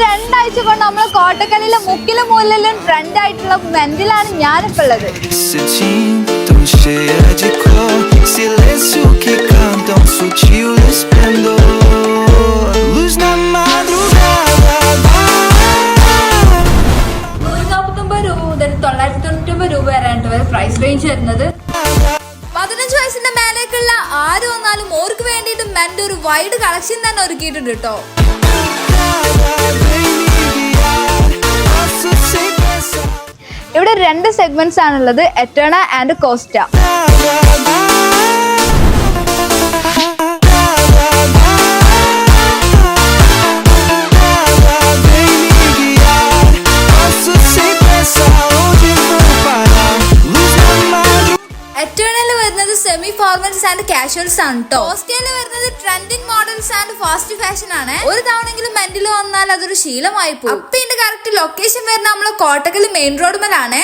രണ്ടാഴ്ച കൊണ്ട് നമ്മൾ കോട്ടക്കലിലെ മുക്കിലും മൂലയിലും ട്രെൻഡ് ആയിട്ടുള്ള മെന്റിലാണ് ഞാനിപ്പോ ഉള്ളത്. രൂപ വരെ പ്രൈസ് റേഞ്ച് വരുന്നത്. 15 വയസ്സിന്റെ മേലേക്കുള്ള ആര് വന്നാലും ഓർക്ക് വേണ്ടിയിട്ട് മെന്റ് ഒരു വൈഡ് കളക്ഷൻ തന്നെ ഒരുക്കിയിട്ടുണ്ട് കേട്ടോ. ഇവിടെ 2 സെഗ്മെന്റ്സ് ആണുള്ളത്, എറ്റേണ ആൻഡ് കോസ്റ്റ. എറ്റേണല് വരുന്നത് സെമി ഫോർമൽസ് ആൻഡ് കാഷ്വൽസ് ആണ് കേട്ടോ. കോസ്റ്റയില് വരുന്നത് trending models and fast fashion ആണ്. ഒരു തവണെങ്കിലും മെന്റിൽ വന്നാൽ അതൊരു ശീലമായി പോകും. അപ്പൊ ഇതിന്റെ കറക്റ്റ് ലൊക്കേഷൻ വരുന്ന നമ്മള് കോട്ടക്കൽ മെയിൻ റോഡ് മേലാണ്.